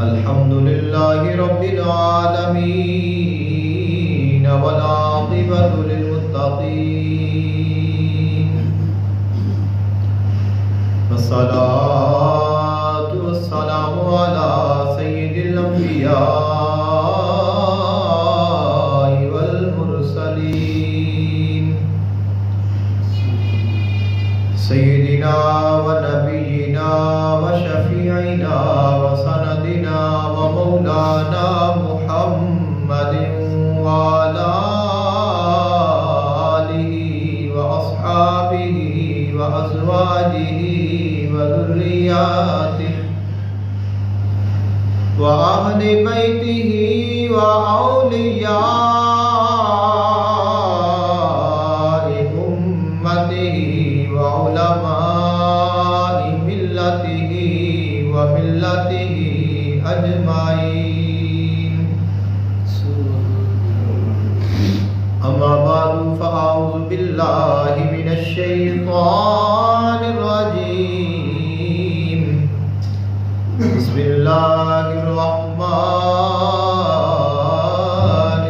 الحمد لله رب العالمين والعاقبة للمتقين والصلاة والسلام على سيد الأنبياء والمرسلين سيدنا ونبينا وشفيعنا وسندنا ومولانا محمد وعلى آله وأصحابه وأزواجه وذرياته وأهل بيته وأولياء أمته وعلماء ملته وملته أجمعين. أما بعد فأعوذ بالله من الشيطان الرجيم. بسم الله الرحمن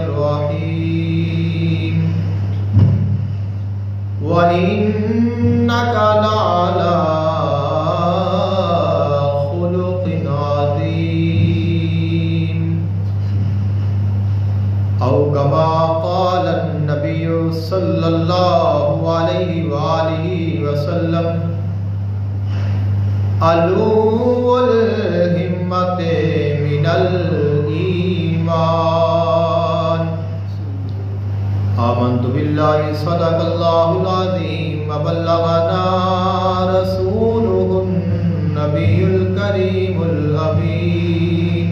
الرحيم. وإنك لعلى خلق عظيم أو كما قال النبي صلى الله عليه وآله وسلم علو الهمة من الإيمان. آمنت بالله صدق الله العظيم وبلغنا رسوله النبي الكريم الأمين.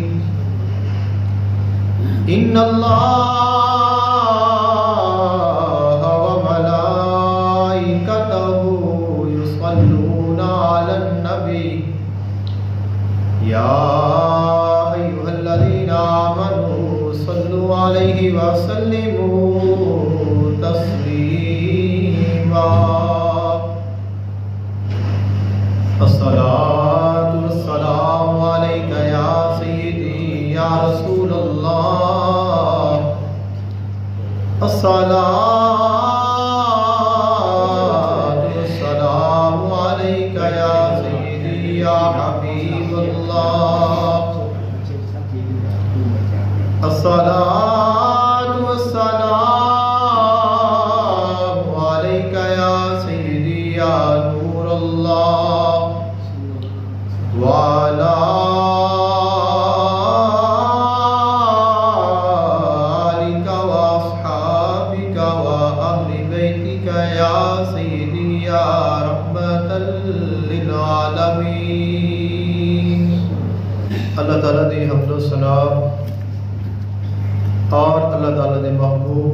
إن الله وملائكته يصلون على النبي يا أيها الذين آمنوا صلوا عليه وسلموا تسليما. الصلاة والسلام عليك يا سيدي يا رسول الله. الصلاة والسلام عليك يا سيدي يا حبيب الله. الصلاة والسلام عليك يا سيدي يا نور الله وعلى آلك وأصحابك وأهل بيتك يا سيدي يا رحمة للعالمين. اللہ تعالیٰ دی حمد و ثنا اور اللہ تعالیٰ دے محبوب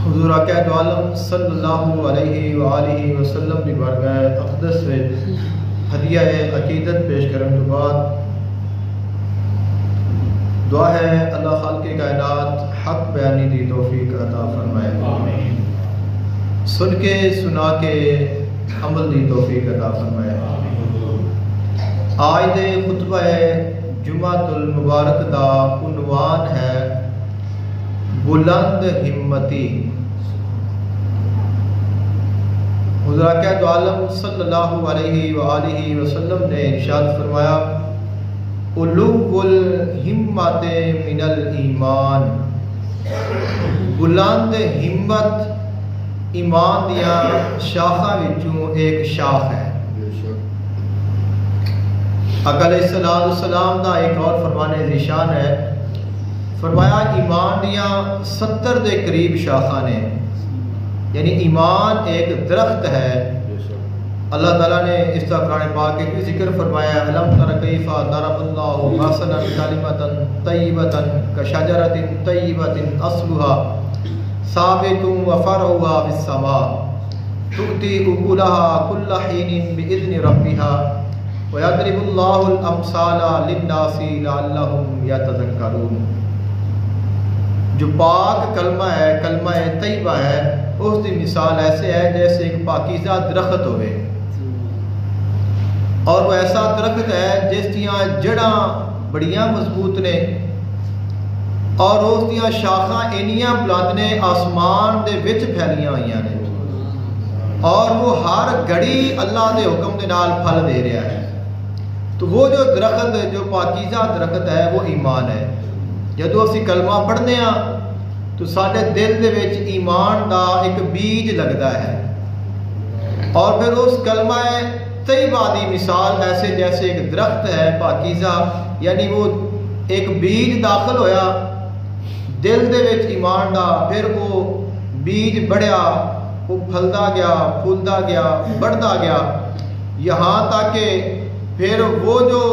حضور آقا دو عالم صلی اللہ علیہ وآلہ وسلم دی بارگاہ اقدس وچ ہدیہ عقیدت پیش کرن تو بعد دعا ہے اللہ خالق کائنات حق بیانی دی توفیق عطا فرمائے. آمین. سن کے سنا کے عمل دی توفیق عطا فرمائے. آج دے خطبہ جمعۃ المبارک دا عنوان ہے بلند ہمتی. حضور آقا دو عالم صلی اللہ علیہ وآلہ وسلم نے ارشاد فرمایا علو الہمت من الایمان. بلند ہمت ایمان دیا شاخاں وچوں ایک شاخ ہے. آقا علیہ السلام دا ایک اور فرمان ذیشان ہے. فرمایا ایمان دیا 70 دے قریب شاخاں نے. یعنی ایمان ایک درخت ہے. اللہ تعالیٰ نے اس کا قرآن پاک کے ذکر فرمایا الم تر کیف ضرب اللہ مثلا کلمۃ طیبۃ کشجرۃ طیبۃ اصلها ثابت وفرعها فی السماء تؤتی اکلها کل حین باذن ربها وَيَضْرِبُ اللَّهُ الْأَمْثَالَ لِلنَّاسِ لَعَلَّهُمْ يَتَذَكَّرُونَ. جو پاک کلمہ ہے، کلمہ طیبہ ہے، اس کی مثال ایسے ہے جیسے ایک پاکیزہ درخت ہوئے. اور وہ ایسا درخت ہے جس دیاں جڑاں بڑیاں مضبوط نے اور اس دیاں شاخاں اینیاں بلند نے آسمان دے وچ پھیلیاں ہوئیاں نے اور وہ ہر گھڑی اللہ دے حکم دے نال پھل دے رہا ہے۔ تو وہ جو درخت جو پاکیزہ درخت ہے وہ ایمان ہے۔ جدو اسی کلمہ پڑھنے ہاں تو سارے دل دے وچ ایمان دا ایک بیج لگتا ہے اور پھر اس کلمہ طیبہ دی مثال ایسے جیسے ایک درخت ہے پاکیزہ، یعنی وہ ایک بیج داخل ہویا دل دے وچ ایمان دا، پھر وہ بیج بڑھیا، وہ پھلدا گیا، پھولدا گیا، بڑھتا گیا، یہاں تک کہ پھر وہ جو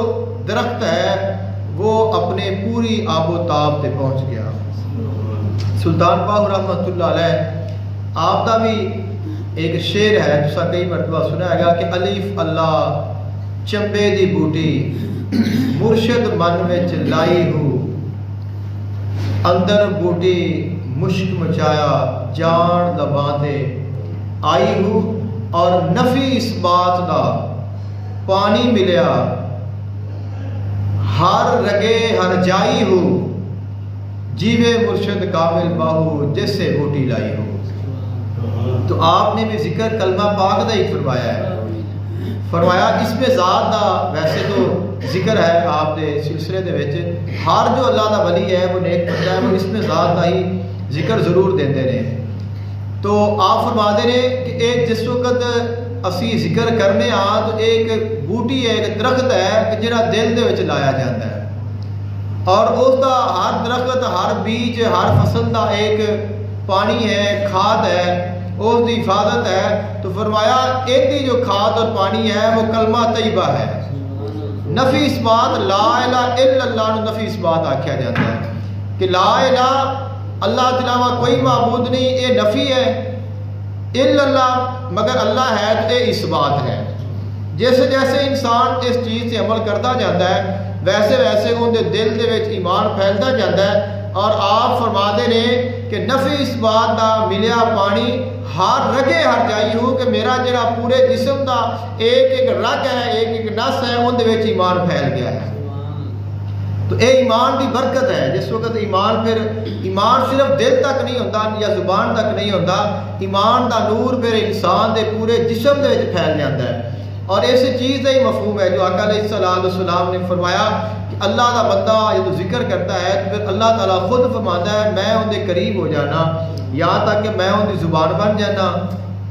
درخت ہے وہ اپنے پوری آب و تاب تے پہنچ گیا۔ سلطان باہو رحمۃ اللہ علیہ آپ کا بھی ایک شعر ہے جسا کئی مرتبہ سنا ہے گا کہ الف اللہ چمبے دی بوٹی مرشد من وچ لائی ہو، اندر بوٹی مشک مچایا جان لباں تے آئی ہو، اور نفی اس بات دا پانی ملیا ہر رگے ہر جائی ہو، جیوے مرشد کامل باہو جس سے بوٹی لائی ہو۔ تو آپ نے بھی ذکر کلمہ پاک دا ہی فرمایا ہے، فرمایا اس میں ذات دا ویسے تو ذکر ہے آپ دے سلسلے دے وچ ہر جو اللہ دا ولی ہے وہ نیک بندہ ہے وہ اس میں ذات دا ہی ذکر ضرور دیندے نے۔ تو آپ فرما دے نے کہ ایک جس وقت اسی ذکر کرنے آ تو ایک بوٹی ہے، ایک درخت ہے کہ جڑا دل دے وچ لایا جاتا ہے اور اس دا ہر درخت ہر بیج ہر فصل دا ایک پانی ہے، کھاد ہے، اس دی حفاظت ہے۔ تو فرمایا ایک جو کھاد اور پانی ہے وہ کلمہ طیبہ ہے۔ نفی اس بات لا الہ الا اللہ نو نفی اس بات آکھیا جاتا ہے کہ لا الہ اللہ کے علاوہ کوئی معبود نہیں، یہ نفی ہے، الا اللہ مگر اللہ ہے تو یہ اس بات ہے۔ جیسے جیسے انسان اس چیز سے عمل کرتا جاتا ہے ویسے ویسے ان دے دل دے وچ ایمان پھیلتا جاتا ہے۔ اور آپ فرما دے نے کہ نفی اس بات دا ملیا پانی ہر رگے ہر جائی ہو، کہ میرا جڑا پورے جسم دا ایک ایک رگ ہے، ایک ایک نس ہے، ان دے وچ ایمان پھیل گیا ہے۔ تو اے ایمان دی برکت ہے۔ جس وقت ایمان پھر ایمان صرف دل تک نہیں ہوتا یا زبان تک نہیں ہوتا، ایمان دا نور پھر انسان دے پورے جسم دے وچ پھیل جاتا ہے۔ اور اس چیز کا ہی مفہوم ہے جو آقا علیہ السلام نے فرمایا کہ اللہ کا بندہ جب ذکر کرتا ہے تو پھر اللہ تعالیٰ خود فرماتا ہے میں ان کے قریب ہو جانا، یہاں تک کہ میں ان کی زبان بن جانا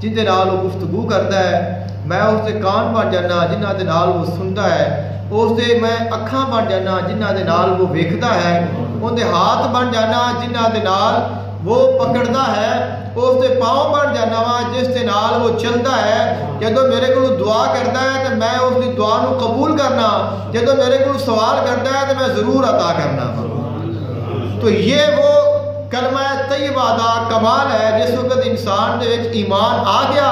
جن کے نال وہ گفتگو کرتا ہے، میں اس کے کان بن جانا جنہ کے نال وہ سنتا ہے، اس دے میں اکھاں بن جانا جنہ کے نال وہ ویکھدا ہے، ان دے ہاتھ بن جانا جنہ کے نال وہ پکڑتا ہے، اس دے پاؤں بن جانا وا جس کے نال وہ چلتا ہے۔ جدو میرے کو دعا کرتا ہے تو میں اس کی دعا نو قبول کرنا، جدو میرے کو سوال کرتا ہے تو میں ضرور عطا کرنا۔ تو یہ وہ کلمہ طیبہ دا کمال ہے۔ جس وقت انسان دے وچ ایمان آ گیا،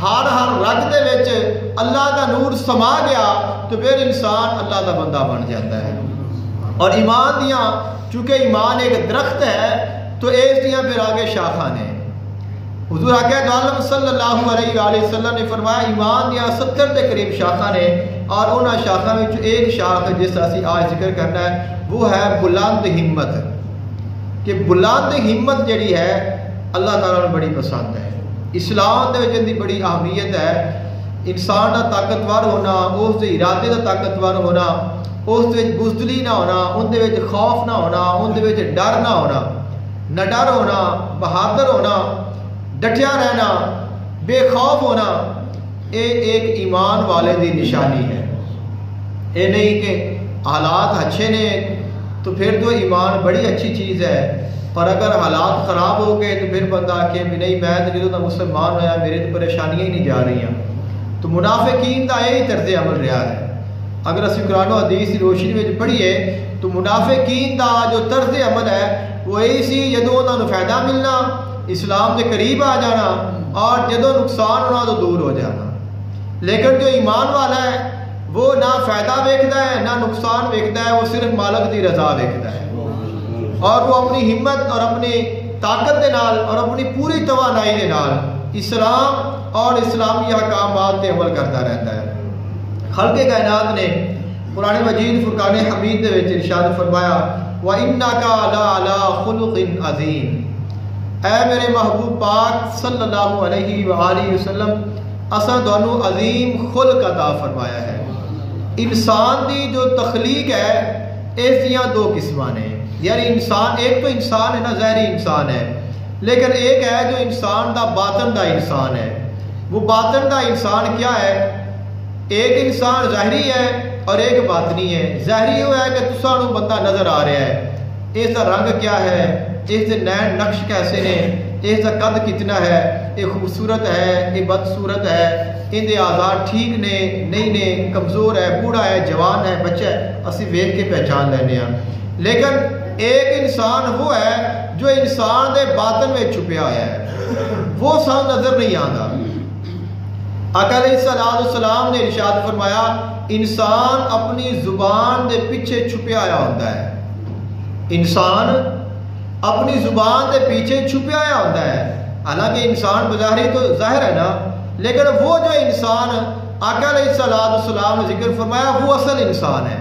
ہر رگ دے وچ اللہ دا نور سما گیا، تو پھر انسان اللہ دا بندہ بن جاتا ہے۔ اور ایمان دیاں چونکہ ایمان ایک درخت ہے تو اس دیاں پھر آگے شاخاں نے۔ حضور آقا عالم صلی اللہ علیہ وآلہ وسلم نے فرمایا ایمان دیاں 70 کے قریب شاخاں نے، اور انہاں شاخاں میں ایک شاخ جس اسی آج ذکر کرنا ہے وہ ہے بلند ہمت، کہ بلند ہمت جڑی ہے اللہ تعالیٰ نے بڑی پسند ہے۔ اسلام دے وچ دی بڑی اہمیت ہے۔ انسان دا طاقتور ہونا، اس دے ارادے دا طاقتور ہونا، اس دے وچ بزدلی نہ ہونا، ان دے وچ خوف نہ ہونا، ان دے وچ ڈر نہ ہونا، نہ ڈر ہونا، بہادر ہونا، ڈٹیا رہنا، بے خوف ہونا، یہ ایک ایمان والے دی نشانی ہے۔ یہ نہیں کہ حالات اچھے نے تو پھر تو ایمان بڑی اچھی چیز ہے، اور اگر حالات خراب ہو گئے تو پھر بندہ آکھے بھی نہیں میں تو جدوں دا مسلمان ہویا میرے تو پریشانیاں ہی نہیں جا رہی ہیں۔ تو منافقین دا یہی طرز عمل رہا ہے۔ اگر اسی قرآن و حدیث کی روشنی میں پڑھیے تو منافقین دا جو طرز عمل ہے وہ یہی سی جدوں انہاں نوں فائدہ ملنا اسلام کے قریب آ جانا، اور جدوں نقصان ہونا تو دور ہو جانا۔ لیکن جو ایمان والا ہے وہ نہ فائدہ ویکھدا ہے نہ نقصان ویکھدا ہے، وہ صرف مالک دی رضا ویکھدا ہے، اور وہ اپنی ہمت اور اپنی طاقت دے نال اور اپنی پوری توانائی دے نال اسلام اور اسلامی احکامات تے عمل کرتا رہتا ہے۔ خلق کائنات نے قرآن مجید فرقان حمید دے وچ ارشاد فرمایا وَإِنَّكَ لَعَلَىٰ خُلُقٍ عَظِيمٍ، اے میرے محبوب پاک صلی اللہ علیہ وآلہ وسلم اساں تانوں عظیم خلق عطا فرمایا ہے۔ انسان دی جو تخلیق ہے اس دیاں دو قسماں نے، یعنی انسان ایک تو انسان ہے نا، ظاہری انسان ہے، لیکن ایک ہے جو انسان دا باطن دا انسان ہے۔ وہ باطن دا انسان کیا ہے؟ ایک انسان ظاہری ہے اور ایک باطنی ہے۔ ظاہری وہ ہے کہ تساں نوں بندہ نظر آ رہا ہے، اس کا رنگ کیا ہے، اس کے نین نقش کیسے نے، اس کا قد کتنا ہے، یہ خوبصورت ہے، یہ بدصورت ہے، ان دے اعضاء ٹھیک نے نہیں نے، کمزور ہے، بوڑھا ہے، جوان ہے، بچہ ہے، اسی ویکھ کے پہچان لینے ہیں۔ لیکن ایک انسان وہ ہے جو انسان دے باطن میں چھپیا ہوا ہے، وہ سان نظر نہیں آتا۔ آقا علیہ السلام نے ارشاد فرمایا انسان اپنی زبان دے پیچھے چھپیا ہوا ہوتا ہے، انسان اپنی زبان دے پیچھے چھپیا ہوا ہوتا ہے۔ حالانکہ انسان بظاہری تو ظاہر ہے نا، لیکن وہ جو انسان آقا علیہ السلام نے ذکر فرمایا وہ اصل انسان ہے۔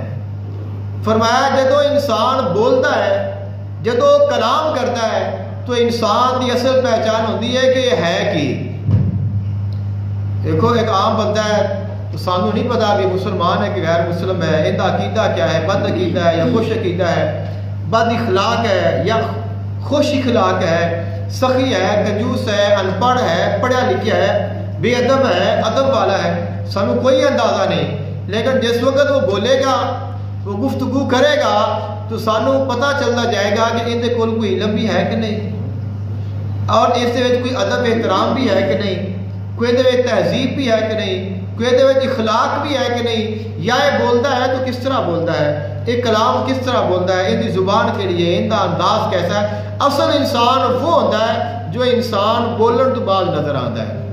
فرمایا جدو انسان بولتا ہے، جدو کلام کرتا ہے، تو انسان کی اصل پہچان ہوتی ہے کہ یہ ہے کی۔ دیکھو ایک عام بندہ ہے تو سانو نہیں پتا بھی مسلمان ہے کہ غیر مسلم ہے، ان کا عقیدہ کیا ہے، بد عقیدہ ہے یا خوش عقیدہ ہے، بد اخلاق ہے یا خوش اخلاق ہے، سخی ہے، کنجوس ہے، ان پڑھ ہے، پڑھا لکھا ہے، بے ادب ہے، ادب والا ہے، سانو کوئی اندازہ نہیں۔ لیکن جس وقت وہ بولے گا، وہ گفتگو کرے گا، تو سانو پتہ چلتا جائے گا کہ ان دے کول کوئی علم بھی ہے کہ نہیں، اور اس دے وچ کوئی ادب احترام بھی ہے کہ نہیں، کوئی دے وچ تہذیب بھی ہے کہ نہیں، کوئی دے وچ اخلاق بھی ہے کہ نہیں، یا یہ بولتا ہے تو کس طرح بولتا ہے، یہ کلام کس طرح بولتا ہے، ان کی زبان کے لیے ان کا انداز کیسا ہے۔ اصل انسان وہ ہوتا ہے جو انسان بولن تو بعد نظر آتا ہے،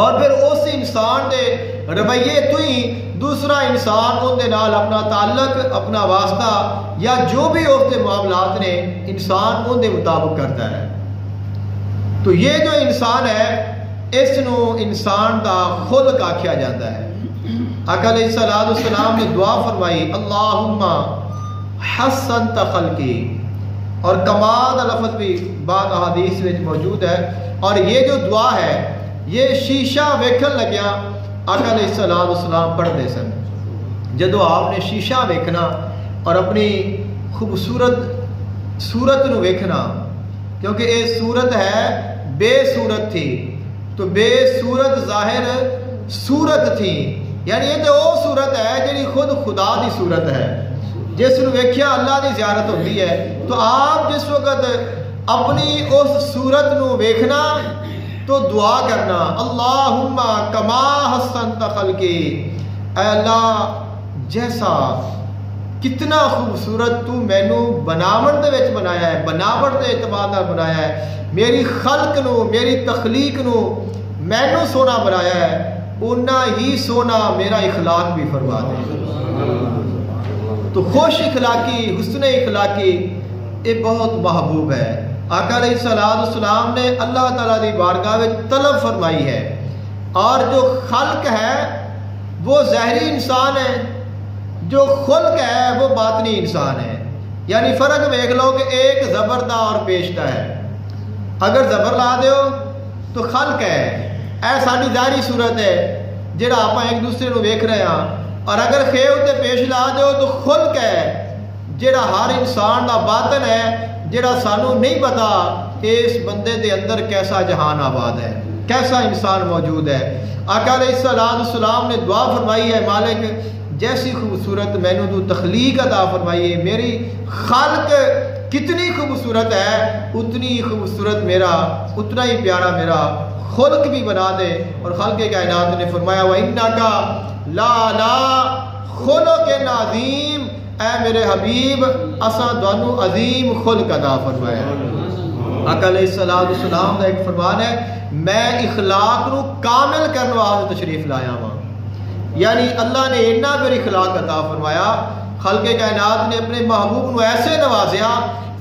اور پھر اس انسان دے رویے تو ہی دوسرا انسان ان دے نال اپنا تعلق، اپنا واسطہ یا جو بھی اس کے معاملات نے انسان ان دے مطابق کرتا ہے۔ تو یہ جو انسان ہے اس نو انسان دا خلق آکھیا جاتا ہے۔ آقا علیہ السلام نے دعا فرمائی اللہم حسنت خلقی، اور کمال کا لفظ بھی بعض احادیث میں موجود ہے، اور یہ جو دعا ہے یہ شیشہ ویکھن لگیا آقا علیہ السلام پڑھتے سن۔ جدو آپ نے شیشہ ویکھنا اور اپنی خوبصورت صورت نو ویکھنا، کیونکہ یہ صورت ہے بے صورت تھی، تو بے صورت ظاہر صورت تھی، یعنی یہ تو وہ صورت ہے جی خود خدا دی صورت ہے، جس نو ویکھیا اللہ دی زیارت ہوتی ہے۔ تو آپ جس وقت اپنی اس صورت نو ویکھنا تو دعا کرنا اللہم کما حسنت خلقی، اے اللہ جیسا کتنا خوبصورت تو مینو بناوٹ دے وچ بنایا ہے، بناوٹ دے اعتبار نال بنایا ہے، میری خلق نو، میری تخلیق نو مینو سونا بنایا ہے، اونا ہی سونا میرا اخلاق بھی فرما دے۔ تو خوش اخلاقی، حسن اخلاقی یہ بہت محبوب ہے۔ آقا علیہ السلام نے اللہ تعالیٰ دی بارگاہ میں طلب فرمائی ہے، اور جو خلق ہے وہ ظاہری انسان ہے، جو خلق ہے وہ باطنی انسان ہے۔ یعنی فرق دیکھ لو کہ ایک زبر دا اور پیش دا ہے، اگر زبر لا دیو تو خلق ہے، اے ساری ظاہری صورت ہے جڑا آپ ایک دوسرے نو ویکھ رہے ہیں، اور اگر خیو تے پیش لا دیو تو خلق ہے جڑا ہر انسان دا باطن ہے، جڑا سانو نہیں پتا کہ اس بندے دے اندر کیسا جہان آباد ہے، کیسا انسان موجود ہے۔ آقا علیہ السلام نے دعا فرمائی ہے مالک جیسی خوبصورت مینو تو تخلیق عطا فرمائی ہے، میری خلق کتنی خوبصورت ہے اتنی خوبصورت میرا، اتنا ہی پیارا میرا خلق بھی بنا دے۔ اور خلق کائنات نے فرمایا وَإِنَّكَ لَعَلَىٰ خُلُقٍ عَظِيمٍ، اے میرے حبیب اساں تانوں عظیم خلق عطا فرمایا۔ آقا علیہ السلام کا ایک فرمان ہے میں اخلاق نو کامل کرنے واسطے تشریف لایا ہوں، یعنی اللہ نے اتنا پھر اخلاق عطا فرمایا، خلق کائنات نے اپنے محبوب نو ایسے نوازیا،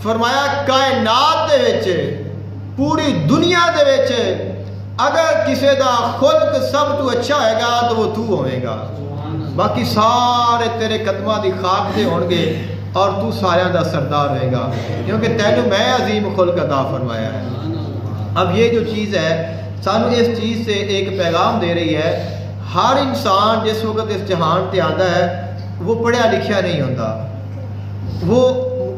فرمایا کائنات دے وچ پوری دنیا دے وچ اگر کسی دا خلق سب تو اچھا ہوئے گا تو وہ تو ہوئے گا۔ باقی سارے تیرے قدمہ دی خاک دے ہون گے اور تو سارے دا سردار رہے گا، کیونکہ تینوں میں عظیم خلق عطا فرمایا ہے۔ اب یہ جو چیز ہے سانو اس چیز سے ایک پیغام دے رہی ہے، ہر انسان جس وقت اس جہان تے آتا ہے وہ پڑھیا لکھیا نہیں ہوتا، وہ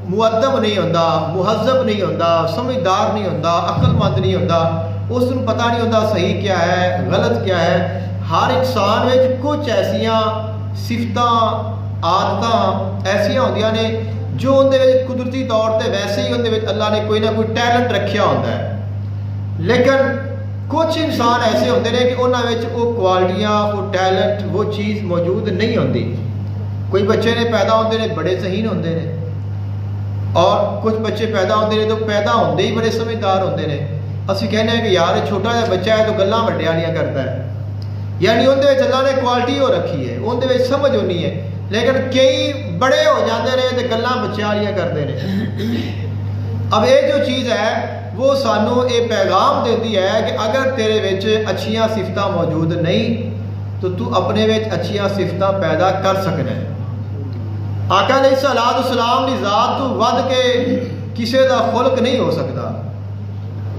مؤدب نہیں ہوتا، مہذب نہیں ہوتا، سمجھدار نہیں ہوتا، عقل مند نہیں ہوتا، اس کو پتہ نہیں ہوتا صحیح کیا ہے غلط کیا ہے۔ ہر انسان میں کچھ ایسیاں صفتاں عادتاں ایسیاں ہوندیاں نے جو اندر قدرتی طور تے ویسے ہی اندر اللہ نے کوئی نہ کوئی ٹیلنٹ رکھیا ہوتا ہے، لیکن کچھ انسان ایسے ہوتے ہیں کہ انہوں میں وہ کوالٹیاں وہ ٹیلنٹ وہ چیز موجود نہیں ہوتی۔ کوئی بچے نے پیدا ہوتے ہیں بڑے ذہین ہوتے ہیں، اور کچھ بچے پیدا ہوتے ہیں تو پیدا ہوتے ہی بڑے سمجھدار ہوتے ہیں۔ اسی کہنے ہیں کہ یار چھوٹا جا بچہ ہے تو گلاں وڈے والیاں کرتا ہے، یعنی اندر اللہ نے کوالٹی ہو رکھی ہے، اندر سمجھ ہونی ہے، لیکن کئی بڑے ہو جاتے ہیں تو گلاں بچے والیاں کرتے ہیں۔ اب یہ جو چیز ہے وہ سانو یہ پیغام دیتی ہے کہ اگر تیرے وچ اچھیاں صفتاں موجود نہیں تو تو اپنے وچ اچھیاں صفتاں پیدا کر سکنا ہے۔ آقا علیہ الصلوۃ والسلام کی ذات تو ود کے کسی دا خلق نہیں ہو سکتا۔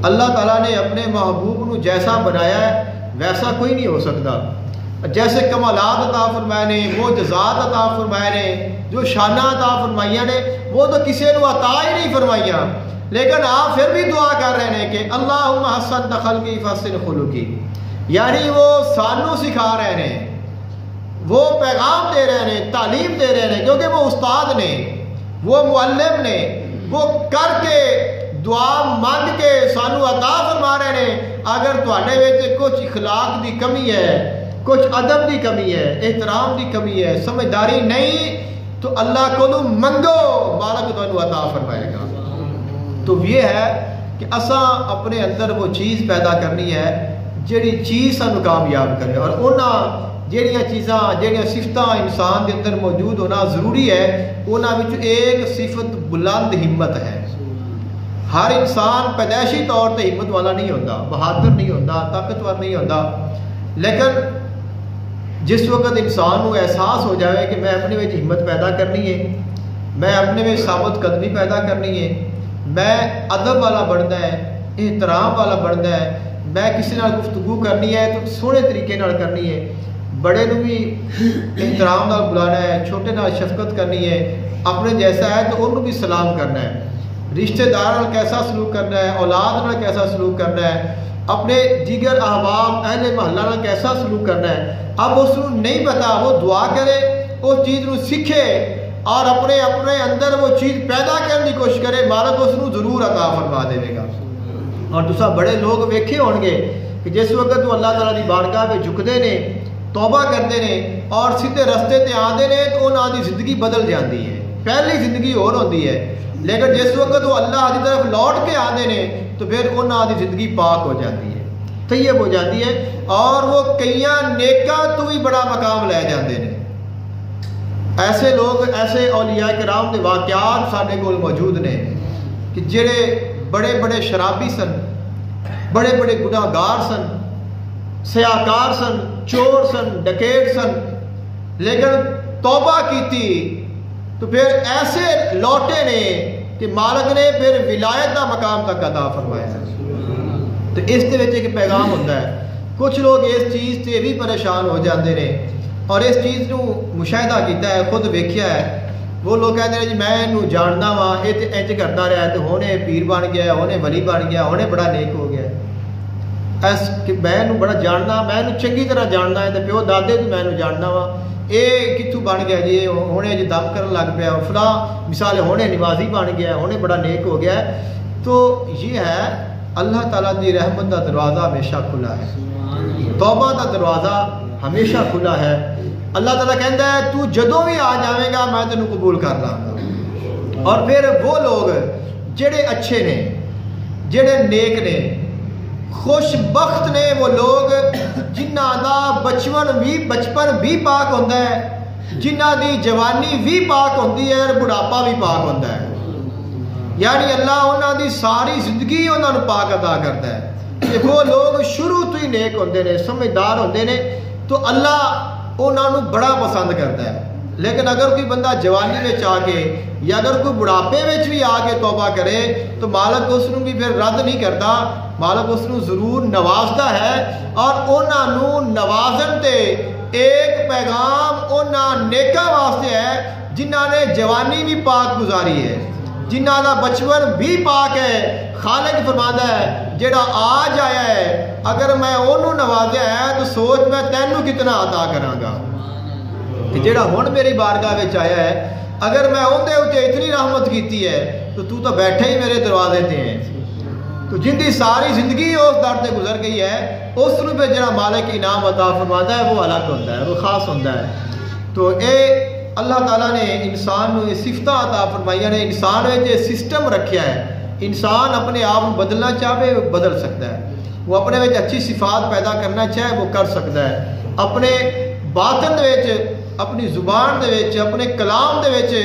اللہ تعالیٰ نے اپنے محبوب نو جیسا بنایا ہے ویسا کوئی نہیں ہو سکتا۔ جیسے کمالات عطا فرمائے نے، معجزات عطا فرمائے نے، جو شانہ عطا فرمائیاں نے وہ تو کسی نو عطا ہی نہیں فرمائیاں، لیکن آپ پھر بھی دعا کر رہے ہیں کہ اللہم حسن خلقی فحسن خلقی، یعنی وہ سانو سکھا رہے ہیں، وہ پیغام دے رہے ہیں، تعلیم دے رہے ہیں، کیونکہ وہ استاد نے، وہ معلم نے، وہ کر کے دعا مانگ کے سانو عطا فرما رہے ہیں۔ اگر تواڈے وچ کچھ اخلاق دی کمی ہے، کچھ ادب دی کمی ہے، احترام دی کمی ہے، سمجھداری نہیں تو اللہ کو منگو، مالک تانوں عطا فرمائے گا۔ تو یہ ہے کہ اساں اپنے اندر وہ چیز پیدا کرنی ہے جیڑی چیز سانو کامیاب کرے، اور انہاں جیڑیاں چیزاں جیڑیاں صفتاں انسان دے اندر موجود ہونا ضروری ہے، انہاں وچ ایک صفت بلند ہمت ہے۔ ہر انسان پیدائشی طور تے ہمت والا نہیں ہوتا، بہادر نہیں ہوتا، طاقتور نہیں ہوتا، لیکن جس وقت انسان کو احساس ہو جائے کہ میں اپنے وچ ہمت پیدا کرنی ہے، میں اپنے وچ ثابت قدمی پیدا کرنی ہے، میں ادب والا بننا ہے، احترام والا بننا ہے، میں کسی نال گفتگو کرنی ہے تو سونے طریقے نال کرنی ہے، بڑے نو بھی احترام نال بلانا ہے، چھوٹے نال شفقت کرنی ہے، اپنے جیسا ہے تو انہوں بھی سلام کرنا ہے، رشتہ دار نال کیسا سلوک کرنا ہے، اولاد نال کیسا سلوک کرنا ہے، اپنے دیگر احباب اہل محلہ نال کیسا سلوک کرنا ہے۔ اب اس کو نہیں پتا، وہ دعا کرے، اس چیز کو سیکھے اور اپنے اندر وہ چیز پیدا کرنے کی کوشش کرے، مالک اس کو ضرور عطا فرما دے گا۔ اور دوسرا بڑے لوگ ویکھے ہون گے کہ جس وقت وہ اللہ تعالیٰ کی بارگاہ میں جھکتے ہیں، توبہ کرتے ہیں اور سیدھے رستے تے آتے ہیں تو انہوں کی زندگی بدل جاتی ہے، پہلی زندگی اور ہوتی ہے، لیکن جس وقت وہ اللہ کی طرف لوٹ کے آتے ہیں تو پھر انہوں کی زندگی پاک ہو جاتی ہے، طیب ہو جاتی ہے، اور وہ کئیاں نیکاں تو بھی بڑا مقام لے جاتے ہیں۔ ایسے لوگ، ایسے اولیاء کرام کے واقعات سارے کول موجود نے کہ جڑے بڑے بڑے شرابی سن، بڑے بڑے گناہ گار سن، سیاکار سن، چور سن، ڈکیٹ سن، لیکن توبہ کی تو پھر ایسے لوٹے نے کہ مالک نے پھر ولایت کا مقام تک عطا فرمایا۔ تو اس دے وچ ایک پیغام ہوتا ہے۔ کچھ لوگ اس چیز سے بھی پریشان ہو جاتے ہیں اور اس چیز کو مشاہدہ کیتا ہے، خود ویکھیا ہے۔ وہ لوگ کہتے ہیں جی میں انہوں جاننا وا، یہ تو انج کرتا رہا ہے تو ہونے پیر بن گیا، ہونے ولی بن گیا، ہونے بڑا نیک ہو گیا، ایس کہ میں بڑا جاننا، میں چنگی طرح جاننا ہے، تو پیو دادے تو میں جاننا وا، یہ کتوں بن گیا جی، ہونے جی دم کرن لگ پیا، فلاں مثال ہونے نمازی بن گیا، ہونے بڑا نیک ہو گیا۔ تو یہ ہے اللہ تعالیٰ کی رحمت کا دروازہ ہمیشہ کھلا ہے، توبہ کا دروازہ ہمیشہ کھلا ہے۔ اللہ تعالیٰ کہتا ہے تو جدوں بھی آ جائے گا میں تینوں قبول کر لاں گا۔ اور پھر وہ لوگ جڑے اچھے نے، جڑے نیک نے، خوش بخت نے وہ لوگ جنہ دا بچپن بھی پاک ہوتا ہے، جنہ دی جوانی بھی پاک ہوتی ہے اور بڑھاپا بھی پاک ہوتا ہے، یعنی اللہ انہوں دی ساری زندگی انہوں نے پاک عطا کرتا ہے۔ کہ وہ لوگ شروع تو ہی نیک ہوتے ہیں، سمجھدار ہوتے ہیں، تو اللہ انہوں بڑا پسند کرتا ہے. لیکن اگر کوئی بندہ جوانی میں آ کے یا اگر کوئی بڑھاپے میں بھی آ کے توبہ کرے تو مالک اس بھی پھر رد نہیں کرتا. مالک اس ضرور نوازتا ہے. اور انہوں نوازن تے ایک پیغام انہوں نیکاں واسطے ہے جنہوں نے جوانی بھی پاک گزاری ہے, جنہوں کا بچپن بھی پاک ہے. خالق فرماتا ہے جڑا آج آیا ہے اگر میں انہوں نوازیا ہے تو سوچ میں تینوں کتنا عطا کراں گا. جڑا ہن میری بارگاہ وچ آیا ہے اگر میں اندے اتے اتنی رحمت کیتی ہے تو بیٹھے ہی میرے دروازے تے ہیں. تو جن کی ساری زندگی اس در سے گزر گئی ہے اس پہ جڑا مالک انعام عطا فرماتا ہے وہ الگ ہوتا ہے, وہ خاص ہوتا ہے. تو اے اللہ تعالیٰ نے انسان کو یہ صفتیں عطا فرمائیاں نے, انسان میں یہ سسٹم رکھیا ہے. انسان اپنے آپ کو بدلنا چاہے وہ بدل سکتا ہے, وہ اپنے میں اچھی صفات پیدا کرنا چاہے وہ کر سکتا ہے. اپنے باطن دے اپنی زبان دے اپنے کلام دے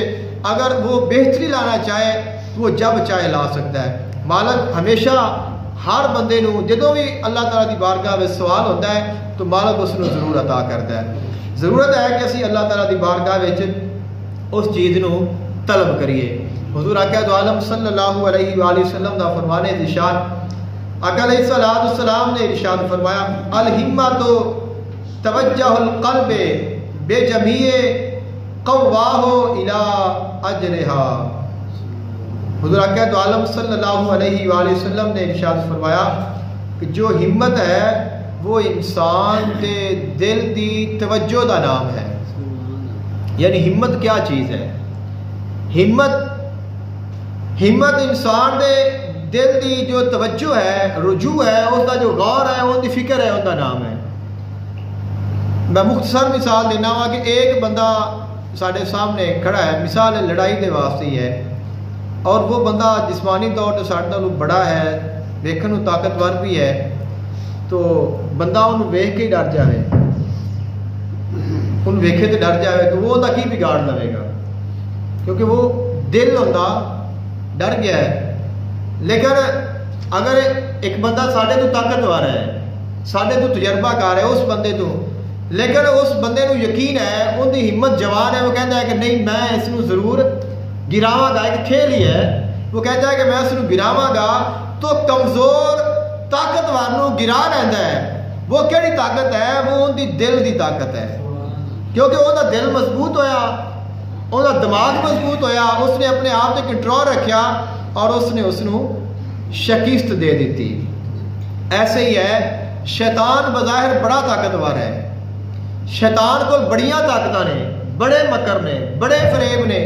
اگر وہ بہتری لانا چاہے تو وہ جب چاہے لا سکتا ہے. مالک ہمیشہ ہر بندے نو جدوں بھی اللہ تعالیٰ کی بارگاہ میں سوال ہوتا ہے تو مالک اس کو ضرور عطا کرتا ہے. ضرورت ہے کہ اسی اللہ تعالیٰ کی بارگاہ میں اس چیز نو طلب کریے. حضور آقا دو عالم صلی اللہ علیہ وآلہ وسلم دا فرمانے ارشاد, آقا علیہ السلام نے ارشاد فرمایا الہمت توجہ القلب بجمیع قواہ الی اجرہا. حضور آقا دو عالم صلی اللہ علیہ وآلہ وسلم نے ارشاد فرمایا کہ جو ہمت ہے وہ انسان کے دل دی توجہ دا نام ہے. یعنی ہمت کیا چیز ہے؟ ہمت انسان دے دل دی جو توجہ ہے, رجوع ہے, اس کا جو غور ہے, اس کی فکر ہے, اس کا نام ہے. میں مختصر مثال دینا وا کہ ایک بندہ سارے سامنے کھڑا ہے, مثال لڑائی دے واسطے ہی ہے, اور وہ بندہ جسمانی طور سے سارے نالوں بڑا ہے, ویکھن طاقتور بھی ہے, تو بندہ انہوں ویکھ کے ڈر جائے, انہوں ویکھے تو ڈر جائے تو وہ کی بگاڑ لوے گا, کیونکہ وہ دل ہوتا ڈر گیا ہے. لیکن اگر ایک بندہ ساڈے تو طاقتور ہے, ساڈے تو تجربہ کار ہے اس بندے تو, لیکن اس بندے نو یقین ہے, ان کی ہمت جوان ہے, وہ کہتا ہے کہ نہیں میں اس نو ضرور گراواں گا. ایک کھیل ہی ہے, وہ کہتا ہے کہ میں اس نو گراواں گا, تو کمزور طاقتور نو گرا رہتا ہے. وہ کیڑی طاقت ہے؟ وہ ان کی دل کی طاقت ہے, کیونکہ وہ دل مضبوط ہویا, وہ دماغ مضبوط ہویا, اس نے اپنے آپ سے کنٹرول رکھیا اور اس نے اس نو شکست دے دیتی. ایسے ہی ہے شیطان بظاہر بڑا طاقتور ہے, شیطان کو بڑیاں طاقتاں نے, بڑے مکر نے, بڑے فریب نے,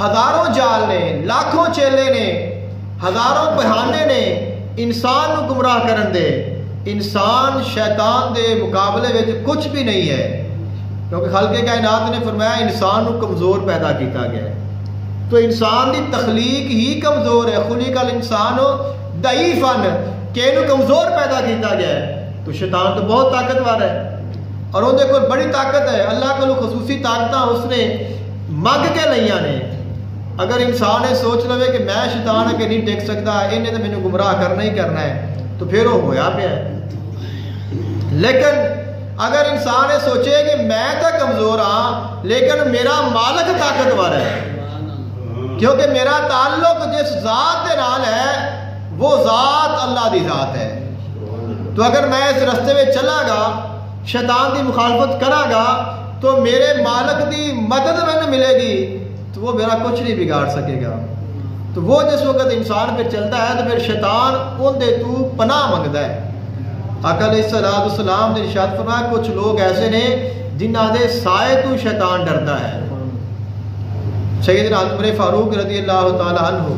ہزاروں جال نے, لاکھوں چیلے نے, ہزاروں بہانے نے انسان کو گمراہ کرن دے. انسان شیطان دے مقابلے میں کچھ بھی نہیں ہے, کیونکہ خالق کائنات نے فرمایا انسان کو کمزور پیدا کیتا گیا ہے. تو انسان کی تخلیق ہی کمزور ہے, خلق الانسان ضعیفا, کہ انہوں کمزور پیدا کیتا گیا ہے. تو شیطان تو بہت طاقتور ہے اور اندر کوئی بڑی طاقت ہے. اللہ کو خصوصی طاقت اس نے منگ کے لئیاں نے. اگر انسان یہ سوچ لوے کہ میں شیطان اگے نہیں ٹک سکتا, انہیں تو مینوں گمراہ کرنا ہی کرنا ہے, تو پھر وہ ہویا پیا ہے. لیکن اگر انسان یہ سوچے کہ میں تو کمزور ہاں لیکن میرا مالک طاقتور ہے, کیونکہ میرا تعلق جس ذات کے نال ہے وہ ذات اللہ دی ذات ہے, تو اگر میں اس رستے میں چلا گا, شیطان دی مخالفت کرا گا, تو میرے مالک دی مدد میں ملے گی, تو وہ میرا کچھ نہیں بگاڑ سکے گا. تو وہ جس وقت انسان پھر چلتا ہے تو پھر شیطان ان دے تو پناہ منگتا ہے. آقا علیہ السلام نے ارشاد فرمایا کچھ لوگ ایسے نے جنہاں دے سائے تو شیطان ڈرتا ہے. سیدنا عمر فاروق رضی اللہ تعالی عنہ,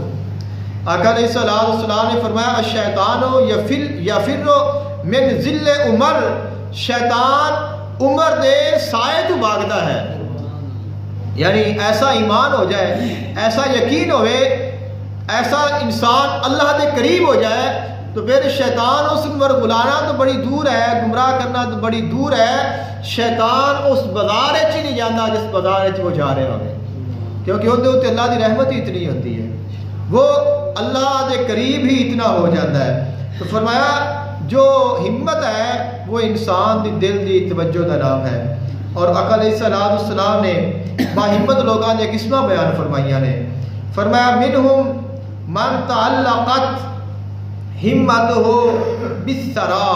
آقا علیہ السلام نے فرمایا الشیطان یفر من ذل عمر, شیطان عمر دے سائے تو بھاگتا ہے. یعنی ایسا ایمان ہو جائے, ایسا یقین ہوئے, ایسا انسان اللہ دے قریب ہو جائے, تو پھر شیطان اس عمر بلانا تو بڑی دور ہے, گمراہ کرنا تو بڑی دور ہے. شیطان اس بازار چ نہیں جانا جس بازار چ وہ جا رہے ہوئے, کیونکہ اندر اللہ کی رحمت ہی اتنی ہوتی ہے, وہ اللہ دے قریب ہی اتنا ہو جاتا ہے. تو فرمایا جو ہمت ہے وہ انسان دی دل دی توجہ کا نام ہے. اور آقا علیہ السلام نے باہمت لوگوں نے قسمہ بیان فرمائیاں نے. فرمایا منہم من تعلقت ہمتہ بالثرا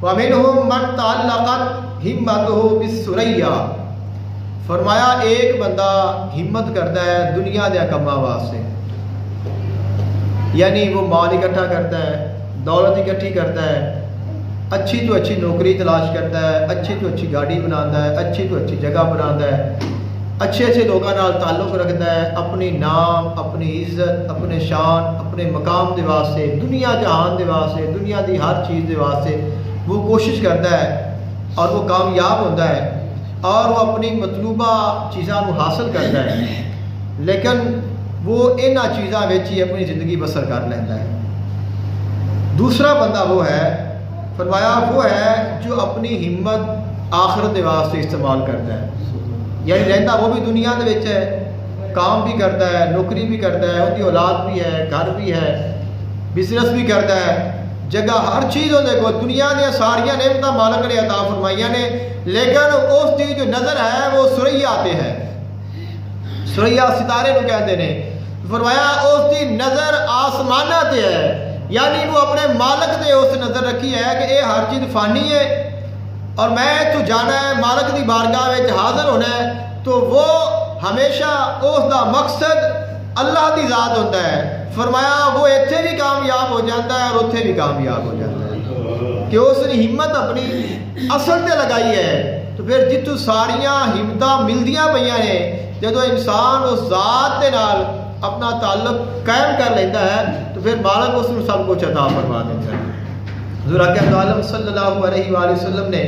ومنہم من تعلقت ہمتہ بالثریا. فرمایا ایک بندہ ہمت کرتا ہے دنیا دے کماں واسطے، یعنی وہ مال اکٹھا کرتا ہے، دولت اکٹھی کرتا ہے، اچھی تو اچھی نوکری تلاش کرتا ہے، اچھی تو اچھی گاڑی بناتا ہے، اچھی تو اچھی جگہ بناتا ہے، اچھے اچھے لوگوں نال تعلق رکھتا ہے، اپنی نام، اپنی عزت، اپنے شان، اپنے مقام دے واسطے، دنیا جہان دے واسطے، دنیا دی ہر چیز دے واسطے وہ کوشش کرتا ہے اور وہ کامیاب ہوتا ہے اور وہ اپنی مطلوبہ چیزاں کو حاصل کرتا ہے، لیکن وہ انہاں چیزاں وچ ہی اپنی زندگی بسر کر لیتا ہے. دوسرا بندہ وہ ہے، فرمایا وہ ہے جو اپنی ہمت آخرت دے واسطے استعمال کرتا ہے، یعنی رہتا وہ بھی دنیا دے وچ ہے، کام بھی کرتا ہے، نوکری بھی کرتا ہے، ان کی اولاد بھی ہے، گھر بھی ہے، بزنس بھی کرتا ہے، جگہ ہر چیز ہونے کو دنیا دیا ساریاں نعمتاں مالک نے عطا فرمائیاں نے، لیکن اس کی جو نظر ہے وہ سریا تے ہے. سریا ستارے کو کہتے ہیں. فرمایا اس کی نظر آسمانہ تے ہے، یعنی وہ اپنے مالک تے اس نظر رکھی ہے کہ یہ ہر چیز فانی ہے اور میں تو جانا ہے مالک دی بارگاہ میں حاضر ہونا ہے، تو وہ ہمیشہ اس دا مقصد اللہ دی ذات ہوتا ہے. فرمایا وہ اتنے بھی کامیاب ہو جاتا ہے اور اتنے بھی کامیاب ہو جاتا ہے کہ اس نے ہمت اپنی اصل تے لگائی ہے. تو پھر جتوں ساریاں ہمتاں ملدیاں پئیاں نے، جدو انسان اس ذات دے نال اپنا تعلق قائم کر لیتا ہے تو پھر مالک اس نے سب کچھ عطا فرما دیتا ہے. حضور اکرم عالم صلی اللہ علیہ وآلہ وسلم نے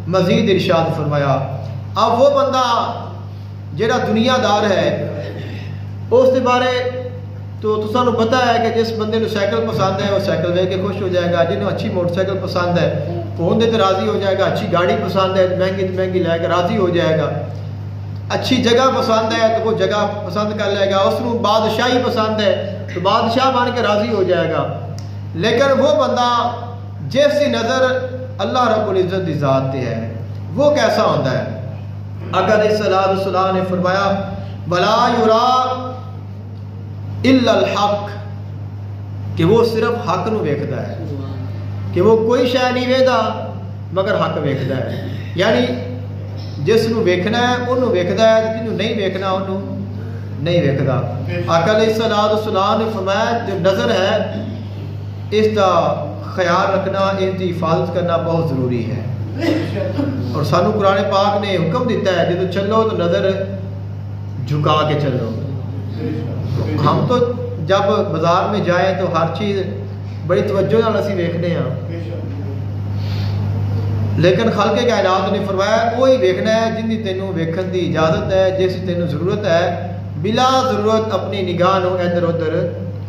مزید ارشاد فرمایا، اب وہ بندہ جہاں دنیا دار ہے اس کے بارے تو سانو پتہ ہے کہ جس بندے کو سائیکل پسند ہے وہ سائیکل لے کے خوش ہو جائے گا، جنہوں اچھی موٹر سائیکل پسند ہے وہ اندر راضی ہو جائے گا، اچھی گاڑی پسند ہے مہنگی لے کے راضی ہو جائے گا، اچھی جگہ پسند ہے تو وہ جگہ پسند کر لے گا، اس کو بادشاہی پسند ہے تو بادشاہ بن کے راضی ہو جائے گا. لیکن وہ بندہ جس کی نظر اللہ رب العزت کی ذات تے ہے وہ کیسا ہوتا ہے؟ آقا علیہ السلام نے فرمایا ولا یرا الا الحق، کہ وہ صرف حق نو ویکھدا ہے، کہ وہ کوئی شے نہیں ویکھدا مگر حق ویکھدا ہے. یعنی جس نو ویکھنا ہے انہوں ویکھدا ہے، جنہوں نہیں ویکھنا انہوں نہیں ویکھدا. آقا علیہ السلام نے فرمایا جو نظر ہے اس کا خیال رکھنا، اس کی حفاظت کرنا بہت ضروری ہے. اور سانو قرآن پاک نے حکم دیتا ہے جب چلو تو نظر جھکا کے چلو. ہم تو جب بازار میں جائیں تو ہر چیز بڑی توجہ نال اسی ویکھنے ہیں، لیکن خالق کائنات نے فرمایا وہی ویکھنا ہے جن کی تینوں ویکھن دی اجازت ہے، جس کی تینوں ضرورت ہے، بلا ضرورت اپنی نگاہ نو ادھر ادھر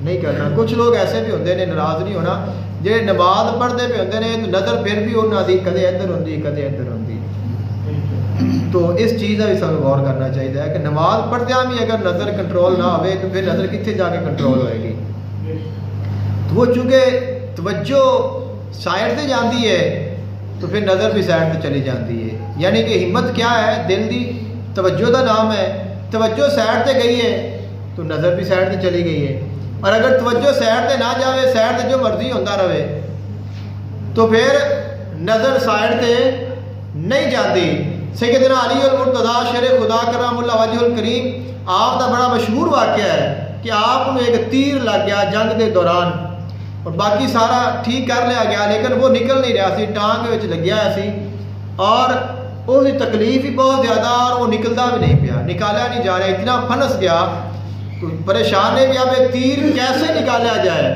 نہیں کرنا. کچھ لوگ ایسے بھی ہوندے نے، ناراض نہیں ہونا، جہے نماز پڑھتے پہ ہوندے نے تو نظر پھر بھی انہاں دی کدے ادھر ہوندی کدے ادھر ہوندی. تو اس چیز کا بھی سانو غور کرنا چاہیے کہ نماز پڑھدیاں بھی اگر نظر کنٹرول نہ ہوئے تو پھر نظر کتنے جا کے کنٹرول ہوئے گی. تو وہ چونکہ توجہ سائڈ سے جاندی ہے تو پھر نظر بھی سائڈ سے چلی جاتی ہے. یعنی کہ ہمت کیا ہے؟ دل دی توجہ کا نام ہے. توجہ سائڈ سے گئی ہے تو نظر بھی سائڈ سے چلی گئی ہے، اور اگر توجہ سائڈ سے نہ جاوے، سائڈ سے جو مرضی ہوتا رہے تو پھر نظر سائڈ سے نہیں جاتی. سیدنا علی المرتضیٰ شیر خدا کرم اللہ وجہ الکریم، آپ کا بڑا مشہور واقعہ ہے کہ آپ کو ایک تیر لگ گیا جنگ کے دوران اور باقی سارا ٹھیک کر لیا گیا، لیکن وہ نکل نہیں رہا سی، ٹانگ وچ لگیا ہوا سی اور اس کی تکلیف ہی بہت زیادہ اور وہ نکلتا بھی نہیں پیا، نکالا نہیں جا رہا، اتنا پھنس گیا پریشان ہے کہ اب ایک تیر کیسے نکالا جائے.